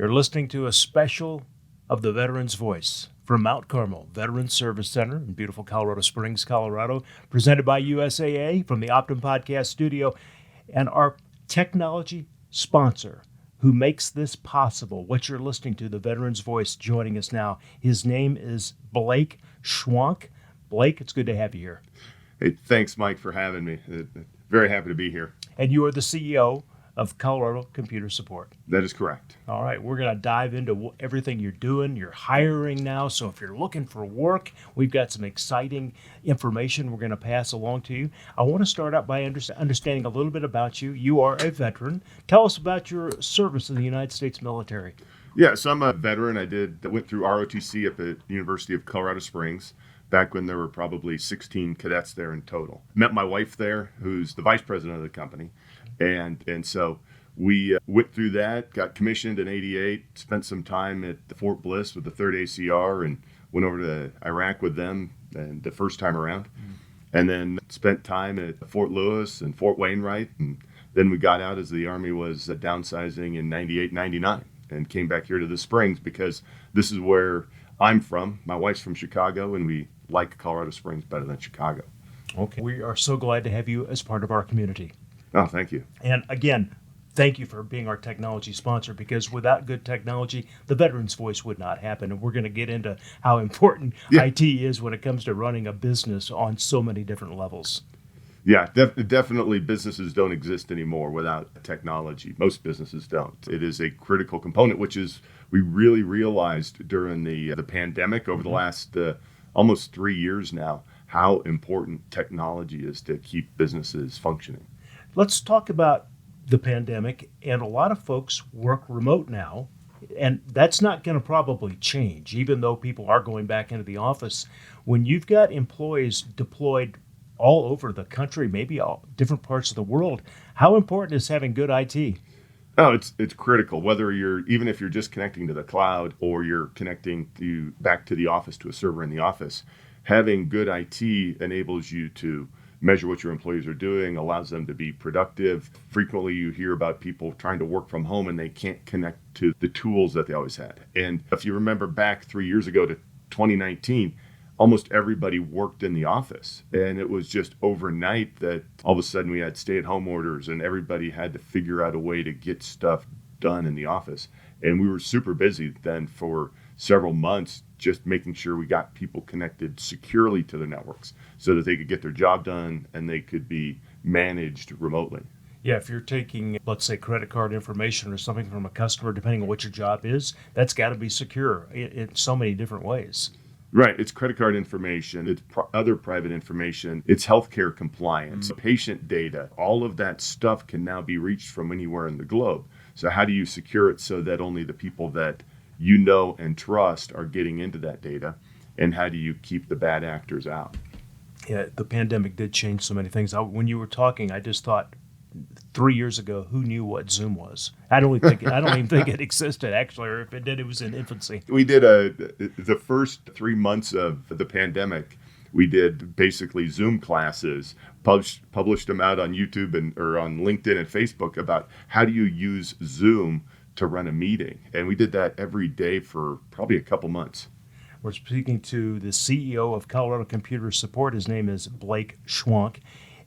You're listening to a special of the Veterans Voice from Mount Carmel Veterans Service Center in beautiful Colorado Springs, Colorado, presented by USAA from the Optum Podcast Studio, and our technology sponsor who makes this possible, what you're listening to, the Veterans Voice, joining us now. His name is Blake Schwank. Blake, it's good to have you here. Hey, thanks, Mike, for having me. Very happy to be here. And you are the CEO of Colorado Computer Support. That is correct. All right, we're going to dive into everything you're doing. You're hiring now, so if you're looking for work, we've got some exciting information we're going to pass along to you. I want to start out by understanding a little bit about you. You are a veteran. Tell us about your service in the United States military. Yeah, so I'm a veteran. I went through ROTC at the University of Colorado Springs back when there were probably 16 cadets there in total. Met my wife there, who's the vice president of the company. And so we went through that, got commissioned in '88, spent some time at Fort Bliss with the 3rd ACR and went over to Iraq with them and the first time around. And then spent time at Fort Lewis and Fort Wainwright. And then we got out as the Army was downsizing in '98, '99 and came back here to the Springs because this is where I'm from. My wife's from Chicago and we like Colorado Springs better than Chicago. Okay. We are so glad to have you as part of our community. Oh, thank you. And again, thank you for being our technology sponsor, because without good technology, the Veterans Voice would not happen. And we're going to get into how important IT is when it comes to running a business on so many different levels. Yeah, definitely businesses don't exist anymore without technology. Most businesses don't. It is a critical component, which is we really realized during the pandemic over the last almost 3 years now, how important technology is to keep businesses functioning. Let's talk about the pandemic, and a lot of folks work remote now, and that's not going to probably change, even though people are going back into the office. When you've got employees deployed all over the country, maybe all different parts of the world, how important is having good IT? Oh, it's critical, even if you're just connecting to the cloud or you're connecting back to the office to a server in the office. Having good IT enables you to measure what your employees are doing, allows them to be productive. Frequently you hear about people trying to work from home and they can't connect to the tools that they always had. And if you remember back 3 years ago to 2019, almost everybody worked in the office. And it was just overnight that all of a sudden we had stay-at-home orders and everybody had to figure out a way to get stuff done in the office. And we were super busy then for several months just making sure we got people connected securely to their networks so that they could get their job done and they could be managed remotely. Yeah, if you're taking, let's say, credit card information or something from a customer, depending on what your job is, that's got to be secure in so many different ways. Right. It's credit card information. It's other private information. It's healthcare compliance, patient data. All of that stuff can now be reached from anywhere in the globe. So how do you secure it so that only the people that you know and trust are getting into that data? And how do you keep the bad actors out? Yeah, the pandemic did change so many things. When you were talking, I just thought 3 years ago, who knew what Zoom was? I don't even think it existed, actually, or if it did, it was in infancy. We did the first 3 months of the pandemic, we did basically Zoom classes, published them out on YouTube or on LinkedIn and Facebook about how do you use Zoom to run a meeting. And we did that every day for probably a couple months. We're speaking to the CEO of Colorado Computer Support. His name is Blake Schwank.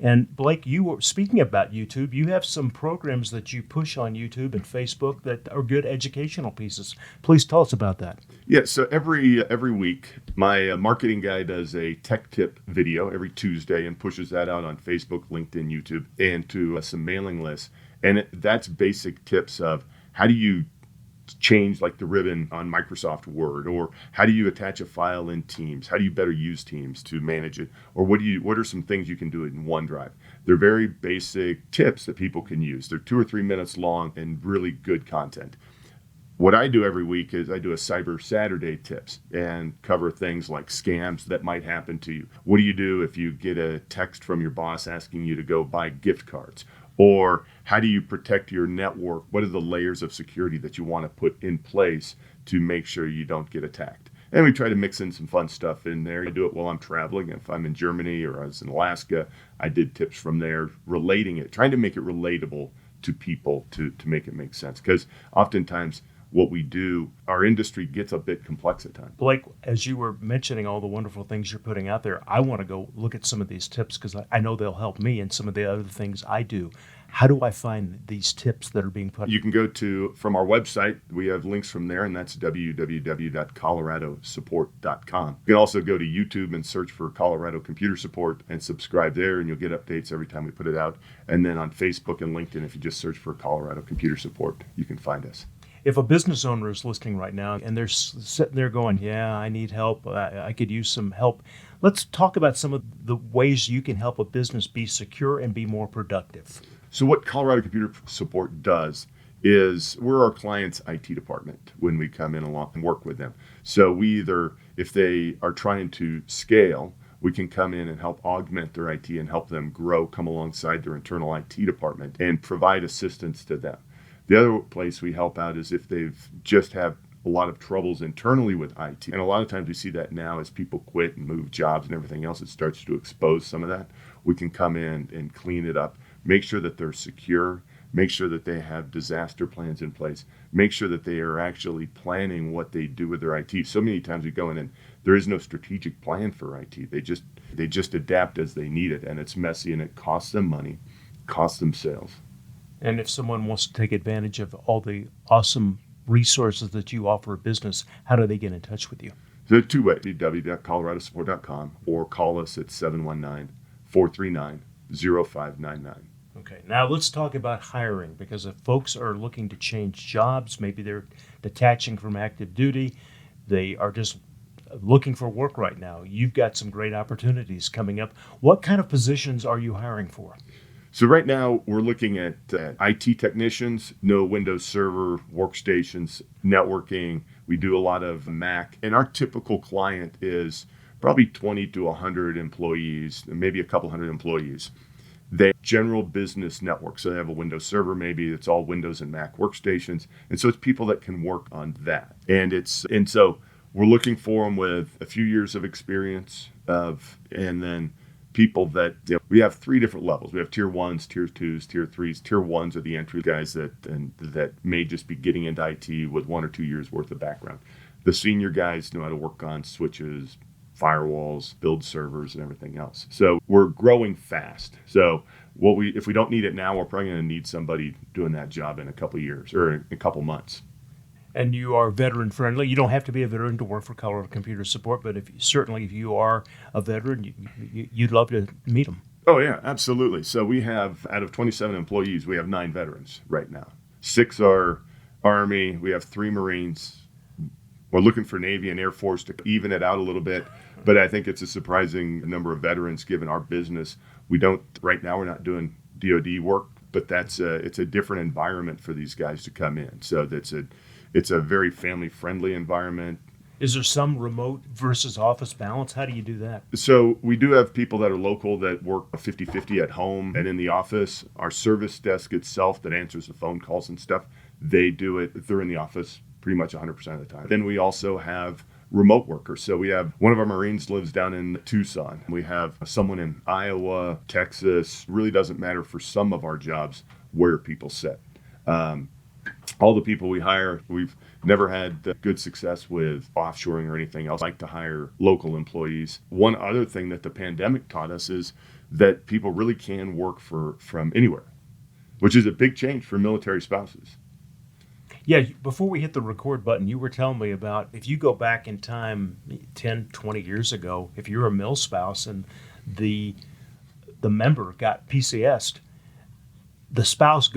And Blake, you were speaking about YouTube. You have some programs that you push on YouTube and Facebook that are good educational pieces. Please tell us about that. Yeah, so every week, my marketing guy does a tech tip video every Tuesday and pushes that out on Facebook, LinkedIn, YouTube, and to some mailing lists. And that's basic tips of how do you change like the ribbon on Microsoft Word, or how do you attach a file in Teams? How do you better use Teams to manage it? Or what are some things you can do in OneDrive? They're very basic tips that people can use. They're 2 or 3 minutes long and really good content. What I do every week is I do a Cyber Saturday tips and cover things like scams that might happen to you. What do you do if you get a text from your boss asking you to go buy gift cards? Or how do you protect your network? What are the layers of security that you want to put in place to make sure you don't get attacked? And we try to mix in some fun stuff in there. I do it while I'm traveling. If I'm in Germany or I was in Alaska, I did tips from there, relating it, trying to make it relatable to people to make it make sense. Because oftentimes what we do, our industry gets a bit complex at times. Blake, as you were mentioning all the wonderful things you're putting out there, I want to go look at some of these tips because I know they'll help me in some of the other things I do. How do I find these tips that are being put? You can go from our website. We have links from there, and that's www.coloradosupport.com. You can also go to YouTube and search for Colorado Computer Support and subscribe there, and you'll get updates every time we put it out. And then on Facebook and LinkedIn, if you just search for Colorado Computer Support, you can find us. If a business owner is listening right now and they're sitting there going, yeah, I need help, I could use some help. Let's talk about some of the ways you can help a business be secure and be more productive. So what Colorado Computer Support does is we're our client's IT department when we come in along and work with them. So we either, if they are trying to scale, we can come in and help augment their IT and help them grow, come alongside their internal IT department and provide assistance to them. The other place we help out is if they've just have a lot of troubles internally with IT. And a lot of times we see that now as people quit and move jobs and everything else, it starts to expose some of that. We can come in and clean it up, make sure that they're secure, make sure that they have disaster plans in place, make sure that they are actually planning what they do with their IT. So many times we go in and there is no strategic plan for IT. They just adapt as they need it, and it's messy and it costs them money, costs them sales. And if someone wants to take advantage of all the awesome resources that you offer a business, how do they get in touch with you? So two ways, www.coloradosupport.com or call us at 719-439-0599. Okay, now let's talk about hiring, because if folks are looking to change jobs, maybe they're detaching from active duty, they are just looking for work right now. You've got some great opportunities coming up. What kind of positions are you hiring for? So right now we're looking at IT technicians, no Windows Server workstations, networking. We do a lot of Mac, and our typical client is probably 20 to 100 employees, maybe a couple hundred employees. They general business network, so they have a Windows Server, maybe it's all Windows and Mac workstations, and so it's people that can work on that. And so we're looking for them with a few years of experience and then people that, we have three different levels. We have tier ones, tier twos, tier threes. Tier ones are the entry guys that may just be getting into IT with 1 or 2 years worth of background. The senior guys know how to work on switches, firewalls, build servers, and everything else. So we're growing fast. So if we don't need it now, we're probably going to need somebody doing that job in a couple of years or in a couple months. And you are veteran friendly. You don't have to be a veteran to work for Colorado Computer Support, but if you are a veteran, you'd love to meet them. Oh yeah, absolutely. So we have, out of 27 employees, we have 9 veterans right now. 6 are Army. We have 3 Marines. We're looking for Navy and Air Force to even it out a little bit, but I think it's a surprising number of veterans given our business. Right now we're not doing DoD work, but it's a different environment for these guys to come in. So it's a very family-friendly environment. Is there some remote versus office balance? How do you do that? So we do have people that are local that work 50-50 at home and in the office. Our service desk itself that answers the phone calls and stuff, they're in the office pretty much 100% of the time. Then we also have remote workers. So we have one of our Marines lives down in Tucson. We have someone in Iowa, Texas. Really doesn't matter for some of our jobs where people sit. All the people we hire, we've never had good success with offshoring or anything else. I like to hire local employees. One other thing that the pandemic taught us is that people really can work from anywhere, which is a big change for military spouses. Yeah, before we hit the record button, you were telling me about if you go back in time 10, 20 years ago, if you're a mil spouse and the member got PCS'd, the spouse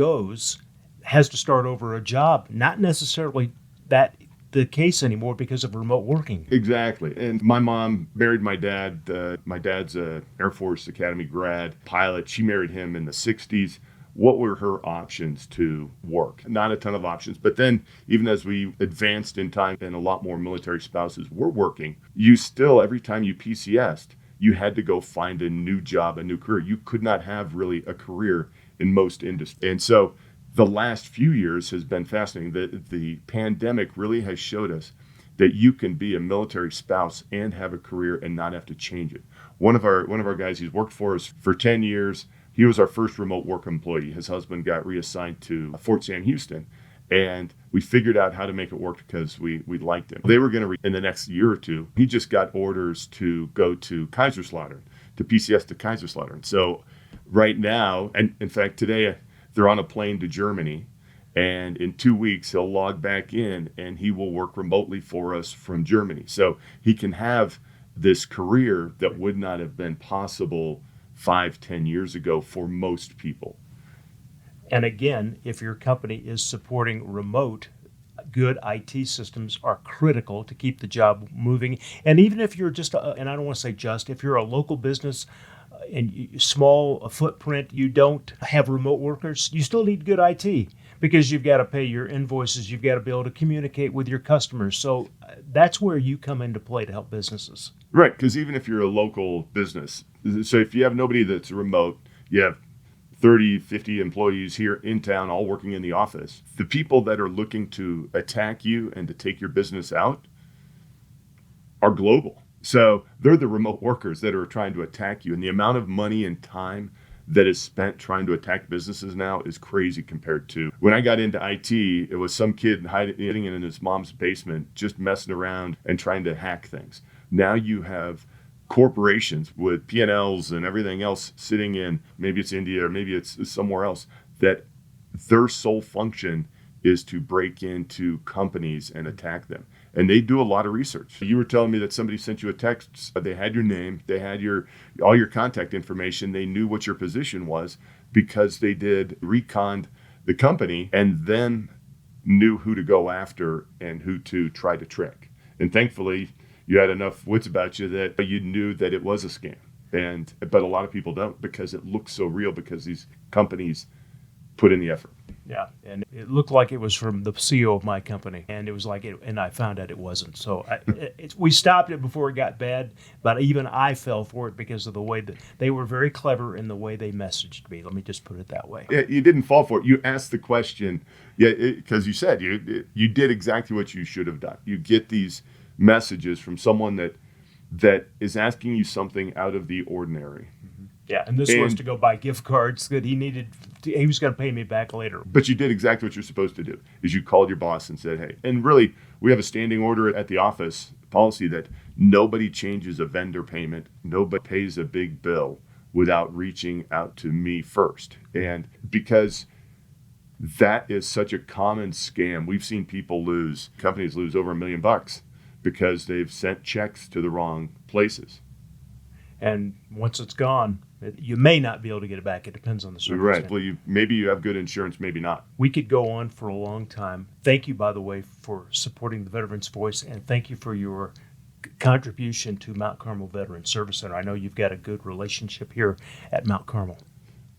has to start over a job. Not necessarily that the case anymore because of remote working. Exactly. And my mom married my dad. My dad's a Air Force Academy grad, pilot. She married him in the 60s. What were her options to work? Not a ton of options. But then even as we advanced in time and a lot more military spouses were working, you still, every time you PCS'd, you had to go find a new job, a new career. You could not have really a career in most industries. And so the last few years has been fascinating. The pandemic really has showed us that you can be a military spouse and have a career and not have to change it. One of our guys, he's worked for us for 10 years. He was our first remote work employee. His husband got reassigned to Fort Sam Houston, And we figured out how to make it work because we liked him. They were going to, in the next year or two, he just got orders to go to Kaiserslautern, to PCS to Kaiserslautern. So right now, and in fact, today, they're on a plane to Germany. And in 2 weeks, he'll log back in and he will work remotely for us from Germany. So he can have this career that would not have been possible 5-10 years ago for most people. And again, if your company is supporting remote, good IT systems are critical to keep the job moving. And even if you're just, and I don't want to say just, if you're a local business and small footprint, you don't have remote workers, you still need good IT because you've got to pay your invoices, you've got to be able to communicate with your customers. So that's where you come into play to help businesses. Right, because even if you're a local business, so if you have nobody that's remote, you have 30, 50 employees here in town, all working in the office. The people that are looking to attack you and to take your business out are global. So they're the remote workers that are trying to attack you. And the amount of money and time that is spent trying to attack businesses now is crazy compared to when I got into IT. It was some kid hiding in his mom's basement, just messing around and trying to hack things. Now you have corporations with P&Ls and everything else sitting in, maybe it's India or maybe it's somewhere else, that their sole function is to break into companies and attack them. And they do a lot of research. You were telling me that somebody sent you a text, they had your name, they had all your contact information, they knew what your position was because they did reconned the company and then knew who to go after and who to try to trick. And thankfully, you had enough wits about you that you knew that it was a scam. But a lot of people don't because it looks so real because these companies put in the effort. Yeah, and it looked like it was from the CEO of my company, and it was like it, and I found out it wasn't. So we stopped it before it got bad, but even I fell for it because of the way that they were very clever in the way they messaged me. Let me just put it that way. Yeah, you didn't fall for it. You asked the question, because you said you did exactly what you should have done. You get these messages from someone that is asking you something out of the ordinary. Yeah, and this was to go buy gift cards that he needed. He was going to pay me back later. But you did exactly what you're supposed to do, is you called your boss and said, hey, and really, we have a standing order at the office policy that nobody changes a vendor payment, nobody pays a big bill without reaching out to me first. And because that is such a common scam, we've seen companies lose over $1 million because they've sent checks to the wrong places. And once it's gone, you may not be able to get it back. It depends on the circumstance. Right. Well, maybe you have good insurance, maybe not. We could go on for a long time. Thank you, by the way, for supporting the Veterans Voice, and thank you for your contribution to Mount Carmel Veterans Service Center. I know you've got a good relationship here at Mount Carmel.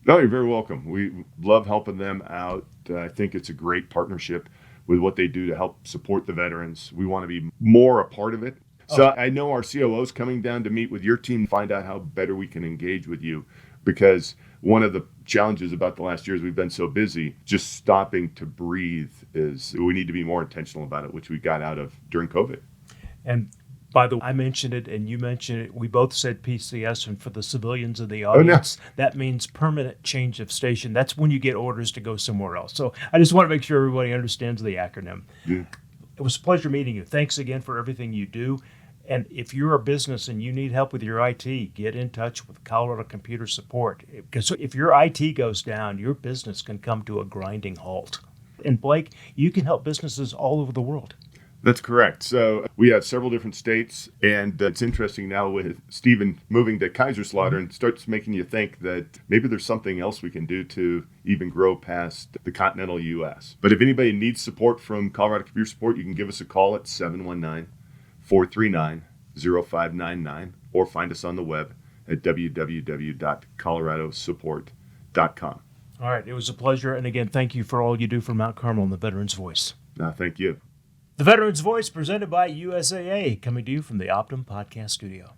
No, you're very welcome. We love helping them out. I think it's a great partnership with what they do to help support the veterans. We want to be more a part of it. So I know our COO's coming down to meet with your team, find out how better we can engage with you, because one of the challenges about the last year is we've been so busy, just stopping to breathe is we need to be more intentional about it, which we got out of during COVID. And by the way, I mentioned it and you mentioned it. We both said PCS, and for the civilians in the audience, that means permanent change of station. That's when you get orders to go somewhere else. So I just want to make sure everybody understands the acronym. Yeah. It was a pleasure meeting you. Thanks again for everything you do. And if you're a business and you need help with your IT, get in touch with Colorado Computer Support. Because if your IT goes down, your business can come to a grinding halt. And Blake, you can help businesses all over the world. That's correct. So we have several different states, and it's interesting now with Stephen moving to Kaiserslautern, starts making you think that maybe there's something else we can do to even grow past the continental U.S. But if anybody needs support from Colorado Computer Support, you can give us a call at 719-439-0599 or find us on the web at www.coloradosupport.com. All right. It was a pleasure. And again, thank you for all you do for Mount Carmel and the Veterans Voice. Thank you. The Veterans Voice presented by USAA, coming to you from the Optum Podcast Studio.